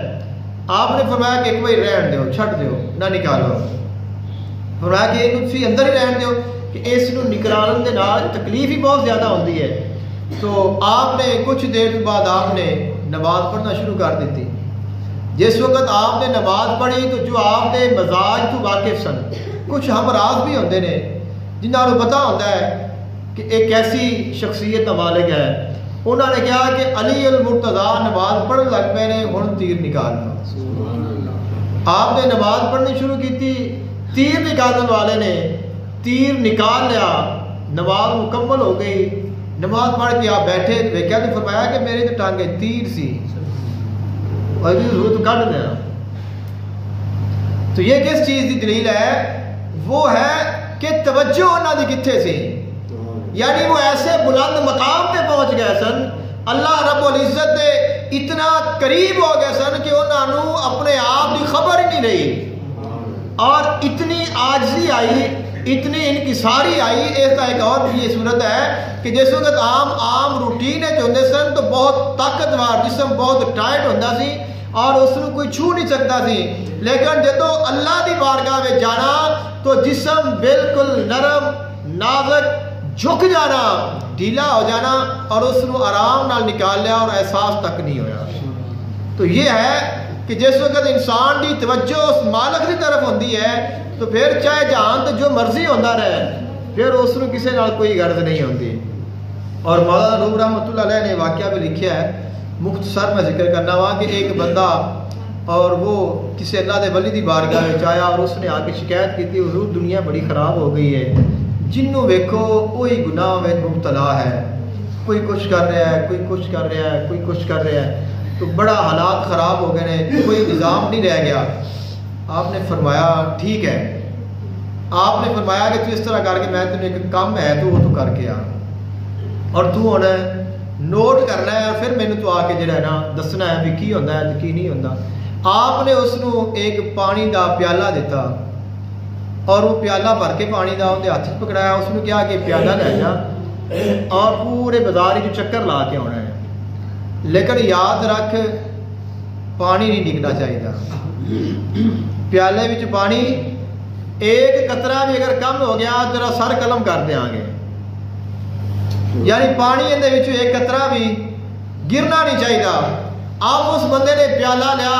آپ نے فرمایا کہ ایک بھائی رہن دیو، چھٹ دیو، نہ نکالو. فرمایا کہ ایک تسی اندر ہی رہن دیو کہ اس کو نکالن دے نال تکلیف ہی بہت زیادہ ہوتی ہے. تو آپ نے کچھ دیر بعد آپ نے نماز پڑھنا شروع کر دیتی. جس وقت آپ نے نماز پڑھی تو جو آپ کے مزاج تو واقف سن، کچھ ہمراز بھی ہوتے ہیں جنہوں نے پتہ ہوتا ہے کہ ایک ایسی شخصیت کا مالک ہے. انہوں نے کہا کہ علی المرتضیٰ نماز پڑھن لگ پے نے، ہن تیر نکال لو. آپ نے نماز پڑھنی شروع کی، تیر نکالنے والے نے تیر نکال لیا، نماز مکمل ہو گئی، نماز پڑھ کے آپ بیٹھے دیکھا تو فرمایا کہ میرے تو ٹانگے تیر سی اور ضرورت کٹ دیا. تو یہ کس چیز کی دلیل ہے؟ وہ ہے کہ توجہ انہوں نے کتنے سی، یعنی وہ ایسے بلند مقام پہ پہنچ گئے سن، اللہ رب العزت دے اتنا قریب ہو گئے سن کہ انہوں نے اپنے آپ کی خبر ہی نہیں رہی، اور اتنی عاجزی آئی، اتنی انکساری آئی. اس کا ایک اور بھی یہ صورت ہے کہ جس وقت عام روٹین ہوندے سن تو بہت طاقتور جسم بہت ٹائٹ ہوتا سی اور اس کو کوئی چھو نہیں سکتا سی، لیکن جدو اللہ دی بارگاہ میں جانا تو جسم بالکل نرم نازک جھک جانا، ڈھیلا ہو جانا، اور اس کو آرام نال نکال لیا اور احساس تک نہیں ہویا. تو یہ ہے کہ جس وقت انسان کی توجہ اس مالک کی طرف ہوتی ہے تو پھر چاہے جہان تو جو مرضی ہوتا رہے، پھر اس کو کسی نال کوئی غرض نہیں ہوتی. اور مولانا روم رحمۃ اللہ علیہ نے واقعہ بھی لکھا ہے، مختصر میں ذکر کرنا ہوا کہ ایک بندہ اور وہ کسی اللہ دے ولی دی بارگاہ میں آیا اور اس نے آ کے شکایت کی تھی، حضور دنیا بڑی خراب ہو گئی ہے، جنوں ویکھو وہی گناہ میں مبتلا ہے، کوئی کچھ کر رہا ہے، کوئی کچھ کر رہا ہے، کوئی کچھ کر رہا ہے، تو بڑا حالات خراب ہو گئے ہیں، کوئی نظام نہیں رہ گیا. آپ نے فرمایا ٹھیک ہے، آپ نے فرمایا کہ تو اس طرح کر کے میں تمہیں ایک کام ہے تو وہ تو کر کے آ، اور تو ہونا نوٹ کرنا ہے اور پھر مینوں تو آ کے جڑا ہے نا دسنا ہے بھی کی ہوتا ہے کی نہیں ہوتا. آپ نے اس کو ایک پانی دا پیالہ دیتا اور وہ پیالہ بھر کے پانی دا اندر ہاتھ پکڑایا، اس نے کیا کہ پیالہ لے جا اور پورے بازار جو چکر لا کے آنا ہے، لیکن یاد رکھ پانی نہیں ڈگنا چاہیے. پیالے میں پانی ایک قطرہ بھی اگر کم ہو گیا تیرا سر قلم کر دیا گے، یعنی پانی اندر ایک قطرہ بھی گرنا نہیں چاہیے. آپ اس بندے نے پیالہ لیا،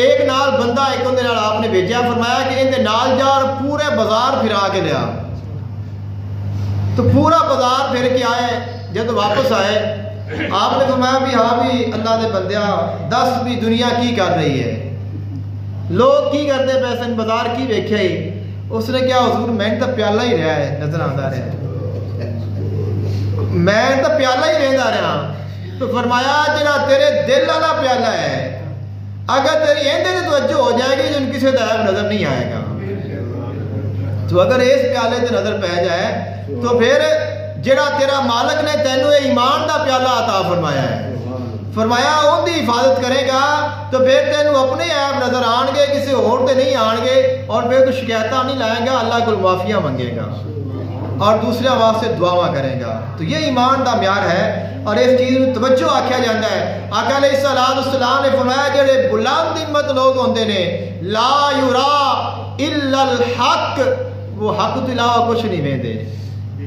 ایک نال بندہ ایک اندر آپ نے بھیجا، فرمایا کہ اندر نال جا اور پورے بازار پھرا کے لیا. تو پورا بازار پھر کے آئے، جب واپس آئے آپ نے فرمایا بھی ہاں بھی اللہ دے بندیا دس بھی دنیا کی کر رہی ہے، لوگ کی کرتے پیسے بازار کی ویکھے ہی. اس نے کیا حضور میں تو پیالہ ہی رہا ہے نظر آتا رہا ہے، میں تو پیالہ ہی رہتا رہا. تو فرمایا جڑا تیرے دل والا پیالہ ہے اگر تیری اندر توجہ ہو جائے گی تو کسی کا عیب نظر نہیں آئے گا. تو اگر اس پیالے سے نظر پہ جائے تو پھر جڑا تیرا مالک نے تینوں ایمان دا پیالہ عطا فرمایا ہے، فرمایا ان دی حفاظت کرے گا تو پھر تینوں اپنے عیب نظر آن گے، کسی اور تے نہیں آن گے، اور پھر تو شکایتیں نہیں لائے گا، اللہ کو معافیاں منگے گا اور دوسرے واسطے دعاواں کرے گا. تو یہ ایمان دا معیار ہے اور اس چیز میں توجہ آکھیا جاتا ہے. آقا علیہ السلام نے فرمایا جڑے بلند ہمت لوگ ہوندے نے لا یرا الا الحق، وہ حق تو علاوہ کچھ نہیں ویندے،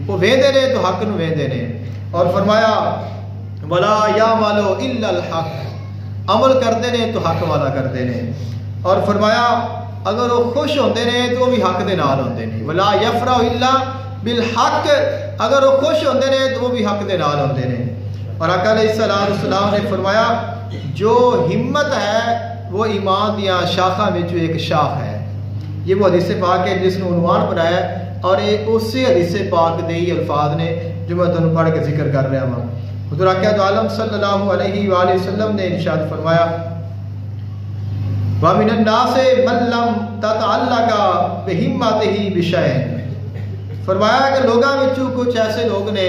وہ ویندے نے تو حق نو ویندے نے. اور فرمایا ولا یعملوا الا الحق، عمل کرتے نے تو حق والا کرتے نے. اور فرمایا اگر وہ خوش ہوندے نے تو وہ بھی حق دے نال ہوندے نے. ولا یفرح الا بالحق، اگر وہ خوش ہوندے نے تو وہ بھی حق دے نال ہوندے نے. اور آقا علیہ السلام نے فرمایا جو ہمت ہے وہ ایمان دیا شاخہ میں جو ایک شاخ ہے. یہ وہ حدیث پاک ہے جس نے عنوان بنایا اور یہ اسی حدیث پاک دے ہی الفاظ نے جو میں تمہیں پڑھ کے ذکر کر رہا ہوں. حضور اکرم عالم صلی اللہ علیہ وآلہ وسلم نے ارشاد فرمایا وَمِنَ النَّاسِ مَن لَّمْ تَتَعَلَّقَ بِهِمَّتِهِ بِشَيْءٍ، فرمایا کہ لوگاں وچوں کچھ ایسے لوگ نے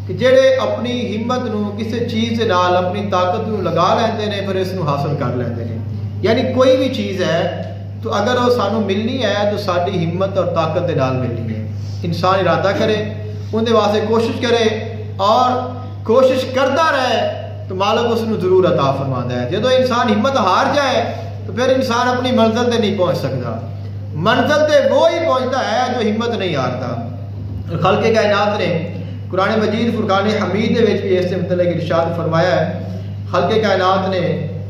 کہ جڑے اپنی ہمت نو کسی چیز دے نال اپنی طاقت نو لگا لیندے نے پھر اس نو حاصل کر لیندے نے. یعنی کوئی بھی چیز ہے تو اگر وہ سانو ملنی ہے تو ساری ہمت اور طاقت دے نال ملنی ہے. انسان ارادہ کرے، اندے واسطے کوشش کرے اور کوشش کرتا رہے تو مالک اس نو ضرور عطا فرماندا ہے. جدو انسان ہمت ہار جائے تو پھر انسان اپنی منزل تے نہیں پہنچ سکتا. منزل تے وہ ہی پہنچتا ہے جو ہمت نہیں ہارتا. خالق کائنات نے قرآن مجید فرقان حمید دے وچ بھی اس سے متعلق ارشاد فرمایا ہے. خالق کائنات نے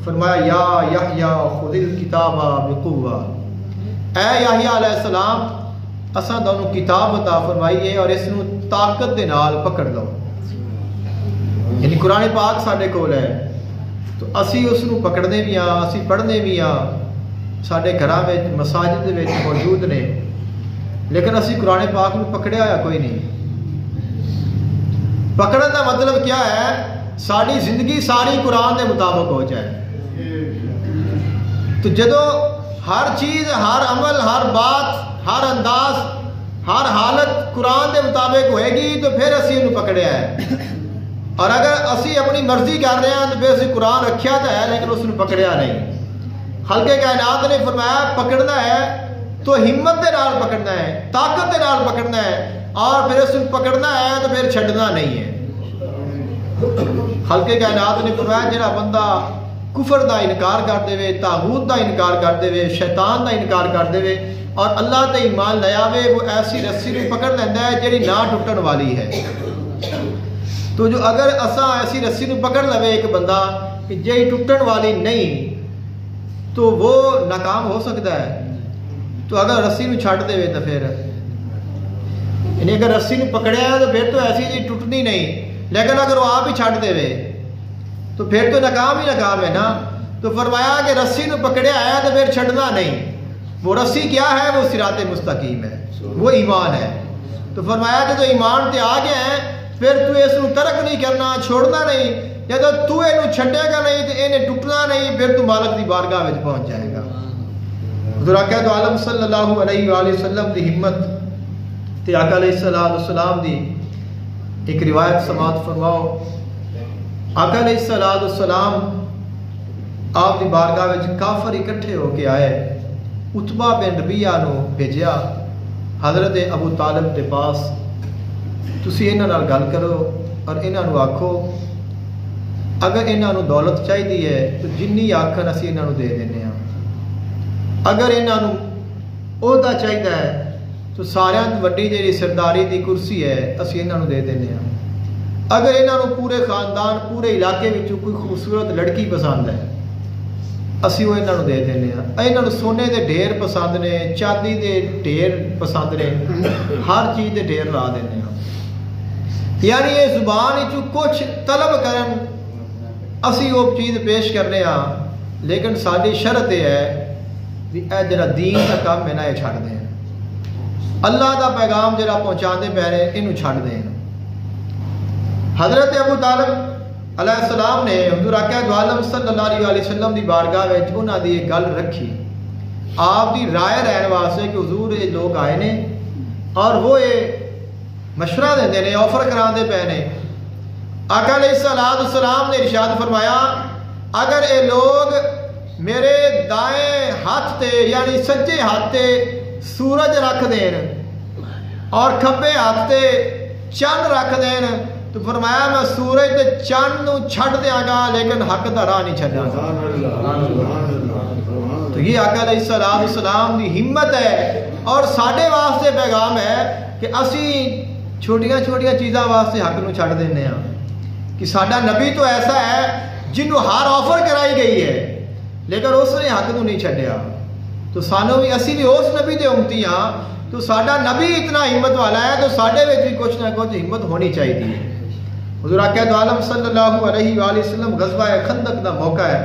فرمایا یا یحییٰ خذ الکتاب بقوہ، اے یحییٰ علیہ السلام اساں تانوں کتاب عطا فرمائی ہے اور اس نو طاقت دے نال پکڑ لو. یعنی قرآن پاک ساڈے کول ہے تو اسی اس نو پکڑنے بھی ہاں، اسی پڑھنے بھی ہاں. ساڈے گھراں وچ مساجد دے وچ موجود نے لیکن اسی قرآن پاک میں پکڑیا ہوا کوئی نہیں. پکڑن کا مطلب کیا ہے؟ ساری زندگی ساری قرآن کے مطابق ہو جائے. تو جدو ہر چیز، ہر عمل، ہر بات، ہر انداز، ہر حالت قرآن کے مطابق ہوئے گی تو پھر اسی انہوں پکڑیا ہے. اور اگر اسی اپنی مرضی کر رہے ہیں تو پھر اسی قرآن رکھیا تو ہے لیکن اس نے پکڑیا نہیں. خالق کائنات نے فرمایا پکڑنا ہے تو ہمت کے نال پکڑنا ہے، طاقت کے نال پکڑنا ہے، اور پھر اس کو پکڑنا ہے تو پھر چھڈنا نہیں ہے. خالق کائنات نے فرمایا جڑا بندہ کفر دا انکار کر دے، طاغوت دا انکار کر دے، شیطان دا انکار کر دے اور اللہ تے ایمان لے آوے، وہ ایسی رسی کو پکڑ لینا ہے جڑی نہ ٹوٹن والی ہے. تو جو اگر اساں ایسی رسی کو پکڑ لے ایک بندہ کہ جی ٹوٹن والی نہیں تو وہ ناکام ہو سکتا ہے. تو اگر رسی کو چھڈ دے تو پھر یعنی اگر رسی کو پکڑیا ہے تو پھر تو ایسی چیز ٹوٹنی نہیں، لیکن اگر وہ آپ ہی چھڈ دے تو پھر تو ناکام ہی ناکام ہے نا. تو فرمایا کہ رسی کو پکڑیا ہے تو پھر چھڈنا نہیں. وہ رسی کیا ہے؟ وہ صراط مستقیم ہے، وہ ایمان ہے. تو فرمایا کہ تو ایمان تے آ گیا ہے پھر تو اس کو ترک نہیں کرنا، چھوڑنا نہیں. جب تو یہ چھڈے گا نہیں تو یہ ٹوٹنا نہیں، پھر تو مالک دی بارگاہ میں پہنچ جائے گا. حضور آقا دو عالم صلی اللہ علیہ وآلہ وسلم دی ہمت تے آقا علیہ السلام دی ایک روایت سماعت فرماؤ. آقا علیہ السلام آپ دی بارگاہ میں کافر اکٹھے ہو کے آئے. عتبہ بن ربیعہ نو بھیجیا حضرت ابو طالب دے پاس، تسی انہاں نال گل کرو اور انہاں نو آکھو اگر انہاں نو دولت چاہیے ہے تو جنی آکھن اسی انہاں نو دے دینے ہاں. اگر انہاں نو عہدہ چاہیے ہے تو سارے وڈی جی سرداری دی کرسی ہے اسی انہاں نو دے دینے ہاں. اگر انہاں نو پورے خاندان پورے علاقے وچوں کوئی خوبصورت لڑکی پسند ہے اسی وہ انہاں نو دے دینے ہاں. انہاں نو سونے دے ڈھیر پسند نے، چاندی دے ڈھیر پسند نے، ہر چیز دے ڈھیر لا دینے ہاں. یعنی یہ زبان وچوں کچھ طلب کرن اسی وہ چیز پیش کرنے ہاں، لیکن ساری شرط یہ ہے کہ اے جڑا دین کا کام ہے نا یہ چھڈ دیں، اللہ دا پیغام جڑا پہنچاندے پے رہے اینوں چھڈ دیں. حضرت ابو طالب علیہ السلام نے حضور آقا دو عالم صلی اللہ علیہ وسلم دی بارگاہ وچ انہاں دی ایک گل رکھی آپ دی رائے رہن واسطے کہ حضور یہ لوگ آئے نے اور وہ یہ مشورہ دیندے نے، آفر کراندے پے نے. آقا علیہ السلام نے ارشاد فرمایا اگر یہ لوگ میرے دائیں ہاتھ تے یعنی سجے ہاتھ تے سورج رکھ دین اور کھبے ہاتھ تے چند رکھ دین تو فرمایا میں سورج تے چند نو چھڈ دیاں گا لیکن حق دا راہ نہیں چھڈاں گا. تو یہ آقا علیہ السلام دی ہمت ہے اور ساڈے واسطے پیغام ہے کہ اسی چھوٹیاں چھوٹیاں چیزاں واسطے حق نو چھڈ دینے ہاں. کہ ساڈا نبی تو ایسا ہے جنہوں ہر آفر کرائی گئی ہے لیکن اس نے حق نو نہیں چھڈیا. تو سانوں بھی اسی بھی اس نبی دے امتی ہاں. تو ساڈا نبی اتنا ہمت والا ہے تو ساڈے وچ بھی کچھ نہ کچھ ہمت ہونی چاہیے. حضور آقا دو عالم صلی اللہ علیہ وآلہ وسلم غزوہ خندق دا موقع ہے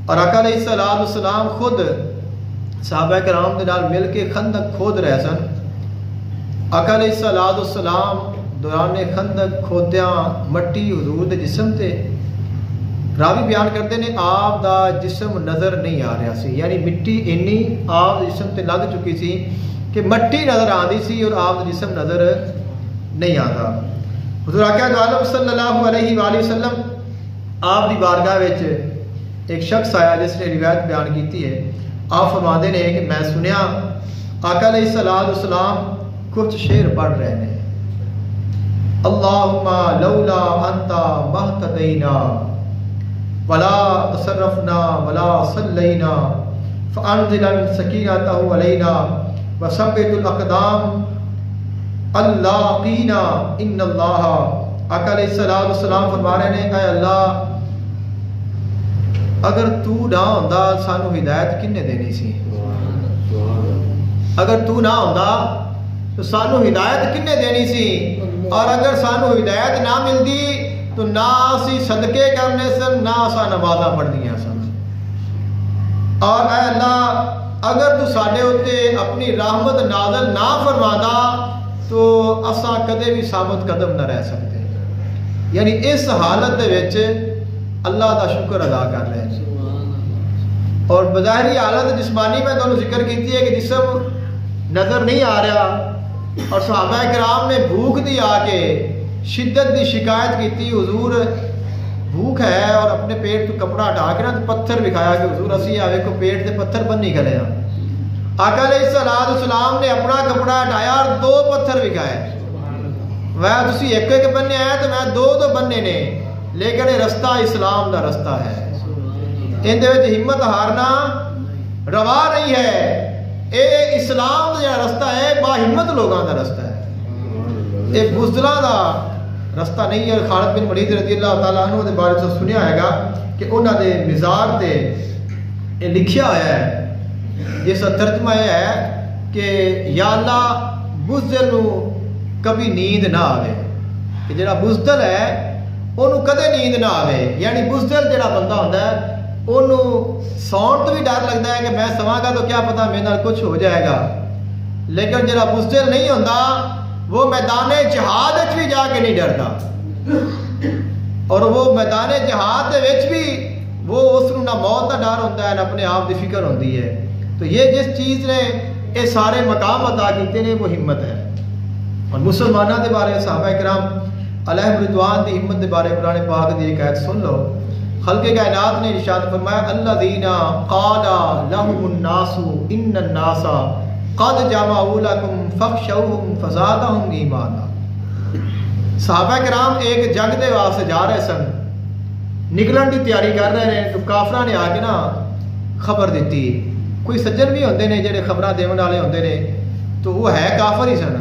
اور آقا علیہ السلام خود صحابہ کرام دے نال مل کے خندق کھود رہے سن. آقا علیہ السلام دوران خندق کھودیاں مٹی حضور دے جسم تے راوی بیان کرتے ہیں آپ دا جسم نظر نہیں آ رہا سی، یعنی مٹی اینی آپ جسم تے لگ چکی سی کہ مٹی نظر آتی سی اور آپ دا جسم نظر نہیں آتا. حضور آقا دو عالم صلی اللہ علیہ وآلہ وسلم آپ دی بارگاہ وچ ایک شخص آیا جس نے روایت بیان کیتی ہے. آپ فرماندے نے کہ میں سنیا آقا علیہ السلام کچھ شعر پڑھ رہے ہیں. اللہم لولا انتا مہتدینا ولا تصرفنا ولا صلینا فانزلا سکینتہ علینا وثبت الاقدام اللاقینا ان اللہ. آقا علیہ السلام فرما رہے ہیں اے اللہ اگر تو نہ ہوندا سانو ہدایت کنے دینی سی، اگر تو نہ ہوندا تو سانو ہدایت کنے دینی سی، اور اگر سانو ہدایت نہ ملتی تو نہ اسی صدقے کرنے سن نہ اسا نمازاں پڑھنیاں سن. اور اے اللہ اگر تو ساڈے اتنے اپنی رحمت نازل نہ فرمادا تو اساں کدے بھی ثابت قدم نہ رہ سکتے. یعنی اس حالت دے وچ اللہ دا شکر ادا کر رہے ہیں. اور بظاہری حالت جسمانی میں تمہیں ذکر کیتی ہے کہ جسم نظر نہیں آ رہا، اور صحابہ کرام نے بھوک دی آ کے شدت دی شکایت کیتی، حضور بھوک ہے، اور اپنے پیٹ تو کپڑا ہٹا کے نا پتھر دکھایا کہ حضور اسی آوے کو پیٹ سے پتھر بننی کھلے ہیں. آقا علیہ السلام نے اپنا کپڑا ہٹایا اور 2 پتھر دکھائے. وہ تسی ایک ایک بننے آئے تو میں 2 تو بننے نے، لیکن یہ رستہ اسلام دا رستہ ہے. ان دے وچ ہمت ہارنا روا نہیں ہے. اے اسلام دا رستہ ہے، با ہمت لوگاں دا رستہ ہے. یہ بزدلاں دا رستہ نہیں ہے. خالد بن ولید رضی اللہ تعالیٰ عنہ دے بارے سے سنیا ہے گا کہ انہوں نے مزار تے یہ لکھیا ہوا ہے، جس کا ترجمہ یہ ہے کہ یا اللہ بزدل نو کبھی نیند نہ آوے. کہ جڑا بزدل ہے انہوں کدے نیند نہ آوے. یعنی بزدل جڑا بندہ ہوتا ہے انہوں سون تو بھی ڈر لگتا ہے کہ میں سواں گا تو کیا پتا میرے نال کچھ ہو جائے گا. لیکن جڑا بزدل نہیں ہوتا وہ میدان جہاد بھی جا کے نہیں ڈرتا، اور وہ میدان جہاد بھی وہ اس نہ موت کا ڈر ہوتا ہے نہ اپنے آپ کی فکر ہوتی ہے. تو یہ جس چیز نے یہ سارے مقام عطا کیتے ہیں وہ ہمت ہے. اور مسلمانوں کے بارے صحابہ کرام علیہ رضوان کی ہمت کے بارے قرآن پاک کی ایک آیت سن لو. خلق کائنات نے ارشاد فرمایا الذین قال لهم الناس ان الناس قد جمعوا لكم فاخشوهم فزادهم ایمانا. صحابہ کرام ایک جنگ دے واسطے جا رہے سن، نکلن کی تیاری کر رہے ہیں، تو کافراں نے آ کے نا خبر دیتی. کوئی سجن بھی ہوندے نے جڑے خبراں دیون والے ہوندے نے، تو وہ ہے کافر ہی سن،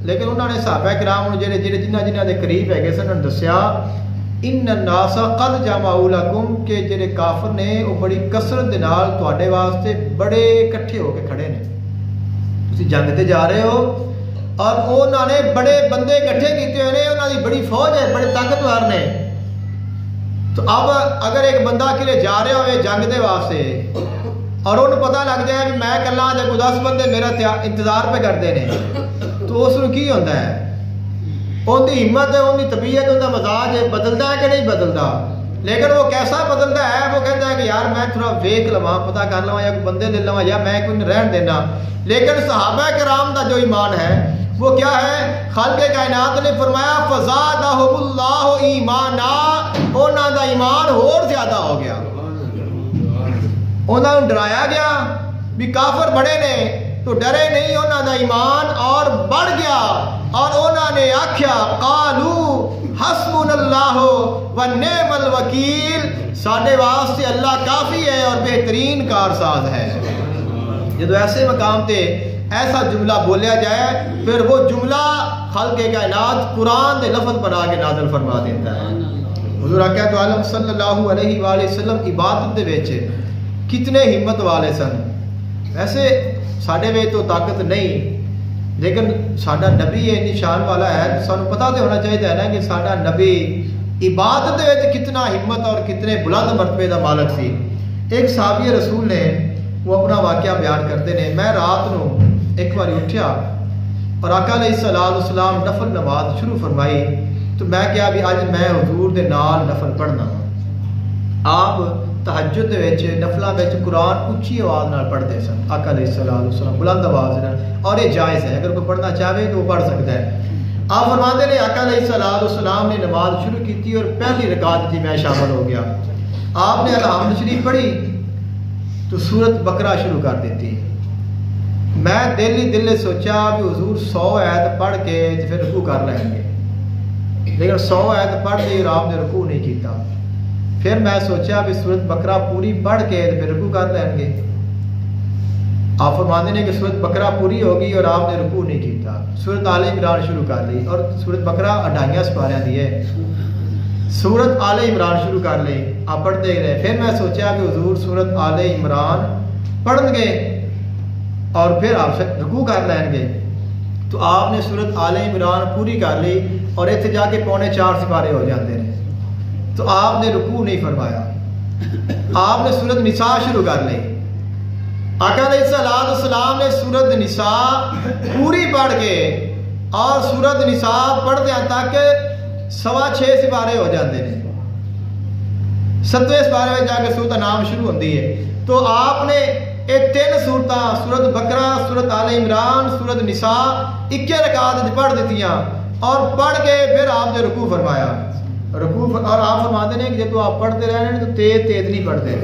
لیکن انہوں نے صحابہ کرام جڑے جنہاں دے قریب ہے سن انہوں نے دسیا ان الناس قد جمعوا لكم کہ جڑے کافر نے وہ بڑی کثرت دے نال تواڈے واسطے بڑے اکٹھے ہو کے کھڑے نے. تسی جنگ تے جا رہے ہو اور انہوں نے بڑے بندے اکٹھے کیتے ہوئے نے، انہوں دی بڑی فوج ہے، بڑے طاقتور نے. تو اب اگر ایک بندہ کلے جا رہا ہوئے جنگ دے واسطے اور انہوں پتہ لگ جائے کہ میں کلا جب 10 بندے میرا انتظار پہ کرتے ہیں تو اس کو کی ہوتا ہے؟ ان کی ہمت ہے، ان کی طبیعت، ان کا مزاج بدلتا ہے کہ نہیں بدلتا؟ لیکن وہ کیسا بدلتا ہے؟ وہ کہتا ہے کہ یار میں تھوڑا ویک لواں، پتہ کر لواں، یا کوئی بندے لے لواں، یا میں کوئی رہن دینا. لیکن صحابہ کرام کا جو ایمان ہے وہ کیا ہے؟ خالق کائنات نے فرمایا فزادہم اللہ ایمانا، انہاں دا ایمان اور زیادہ ہو گیا. انہوں نے ڈرایا گیا بھی کافر بڑے نے تو ڈرے نہیں، انہوں دا ایمان اور بڑھ گیا. اور انہوں نے آکھیا قالو حسبنا اللہ ونعم الوکیل، ساڈے واسطے اللہ کافی ہے اور بہترین کارساز ہے. جب ایسے مقام تے ایسا جملہ بولیا جائے پھر وہ جملہ خالق کائنات قرآن دے لفظ بنا کے نازل فرما دیتا ہے. حضور اکرم عالم صلی اللہ علیہ وآلہ وسلم عبادت دے وچ کتنے ہمت والے سن. ویسے ساڈے وچ تو طاقت نہیں، لیکن ساڈا نبی یہ نشان والا ہے، سانوں پتہ تو ہونا چاہیے ہے نا کہ ساڈا نبی عبادت دے وچ کتنا ہمت اور کتنے بلند مرتبے دا مالک سی. ایک صحابی رسول نے وہ اپنا واقعہ بیان کرتے ہیں، میں رات نو ایک بار اٹھیا اور آقا علیہ السلام نفل نماز شروع فرمائی، تو میں کیا بھی اج میں حضور دے نال نفل پڑھنا. آپ تہجد دے وچ نفلاں وچ قرآن اونچی آواز نال پڑھتے سن، آقا علیہ السلام بلند آواز نال، اور یہ جائز ہے، اگر کوئی پڑھنا چاہے تو وہ پڑھ سکتا ہے. آپ فرماتے ہیں آقا علیہ السلام نے نماز شروع کی تھی اور پہلی رکعت تھی میں شامل ہو گیا. آپ نے الحمد شریف پڑھی تو سورت بقرہ شروع کر دیتی. میں دل ہی دل نے سوچا بھی حضور 100 آیت پڑھ کے پھر رکوع کر لیں گے، لیکن 100 آیت پڑھ لی اور آپ نے رکوع نہیں کیتا. پھر میں سوچا بھی سورت بقرہ پوری پڑھ کے پھر رکوع کر لیں گے. آپ فرماتے ہیں کہ سورت بقرہ پوری ہوگی اور آپ نے رکوع نہیں کیتا. سورت آل عمران شروع کر لی اور سورت بقرہ 2.5 سپاریاں دی ہے. سورت آل عمران شروع کر لی، آپ پڑھتے رہے. پھر میں سوچا کہ حضور سورت آل عمران پڑھن گے اور پھر آپ سے رکوع کر لیں گے، تو آپ نے سورت آل عمران پوری کر لی اور اتنے جا کے 4.25 سپارے ہو جاتے ہیں. تو آپ نے رکوع نہیں فرمایا. آپ نے سورت نساء شروع کر لی، آقا علیہ السلام نے سورۃ نساء پوری پڑھ کے اور سورۃ نساء پڑھتے ہیں تک 6.25 سپارے ہو جاتے ہیں. 7ویں سپارے میں جا کے سورۃ انعام شروع ہوتی ہے. تو آپ نے یہ 3 سورتاں سورۃ بقرہ، سورۃ آل عمران، سورۃ نساء 21 رکعات پڑھ دیتیاں اور پڑھ کے پھر آپ نے رکوع فرمایا. رکوع اور آپ فرماتے ہیں کہ جب آپ پڑھتے رہنے تو تیز نہیں پڑھتے،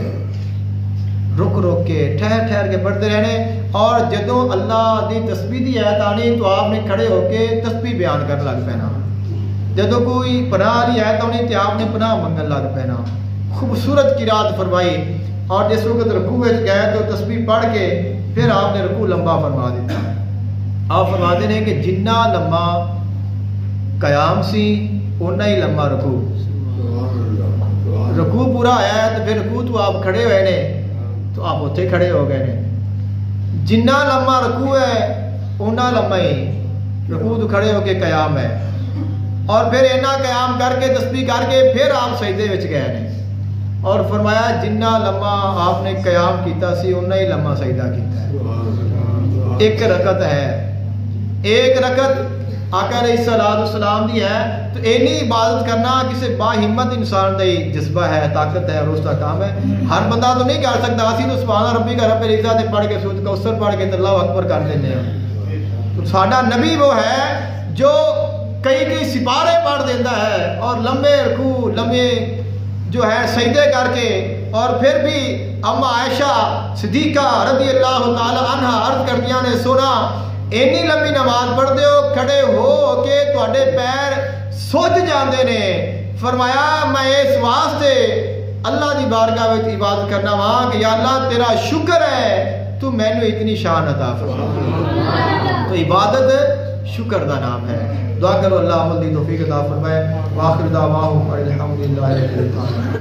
رک کے ٹھہر کے پڑھتے رہنے. اور جدوں اللہ دی تسبیح دی آیت آنی تو آپ نے کھڑے ہو کے تسبیح بیان کرنے لگ پینا. جدوں کوئی پناہ والی آیت آنی تو آپ نے پناہ منگن لگ پینا. خوبصورت قرات فرمائی. اور جس وقت رکوع گئے تو تسبیح پڑھ کے پھر آپ نے رکوع لمبا فرما دیتا. آپ فرماتے ہیں کہ جنہ لمبا قیام سی اُنہ ہی لمبا رکوع. رکوع پورا آیا ہے تو پھر رکوع تو آپ کھڑے ہوئے نے تو آپ اتنے کھڑے ہو گئے نے. جنہ لمبا رکوع ہے اُنہ لمبا ہی رکوع تو کھڑے ہو کے قیام ہے. اور پھر اینا قیام کر کے تسبیح کر کے پھر آپ سجدے وچ گئے نے. اور فرمایا جنہ لمبا آپ نے قیام کیتا سی اُنہ ہی لمبا سجدہ کیتا ہے. 1 رکعت ہے. 1 رکعت آقا علیہ السلام دی ہے. تو اینی عبادت کرنا کسی با ہمت انسان دا جذبہ ہے، طاقت ہے اور اس کا کام ہے. ہر بندہ تو نہیں کر سکتا. اسی تو سبحان ربی کا رب العزت پڑھ کے سورۃ کوثر پڑھ کے اللہ اکبر کر دینے ہیں. تو ساڈا نبی وہ ہے جو کئی سپارے پڑھ دیتا ہے اور لمبے رکوع لمبے جو ہے سجدے کر کے. اور پھر بھی اما عائشہ صدیقہ رضی اللہ تعالی عنہ عرض کردیاں نے سونا اینی لمبی نماز پڑھتے ہو کھڑے ہو کے تواڈے پیر سج جاندے نے. فرمایا میں اس واسطے اللہ دی بارگاہ وچ عبادت کرنا وا کہ یا اللہ تیرا شکر ہے تو مینوں اتنی شان عطا فرما. تو عبادت شکر دا نام ہے. دعا کرو اللہ عمل دی توفیق عطا فرمائے. واخر دعواہم الحمدللہ رب العالمین.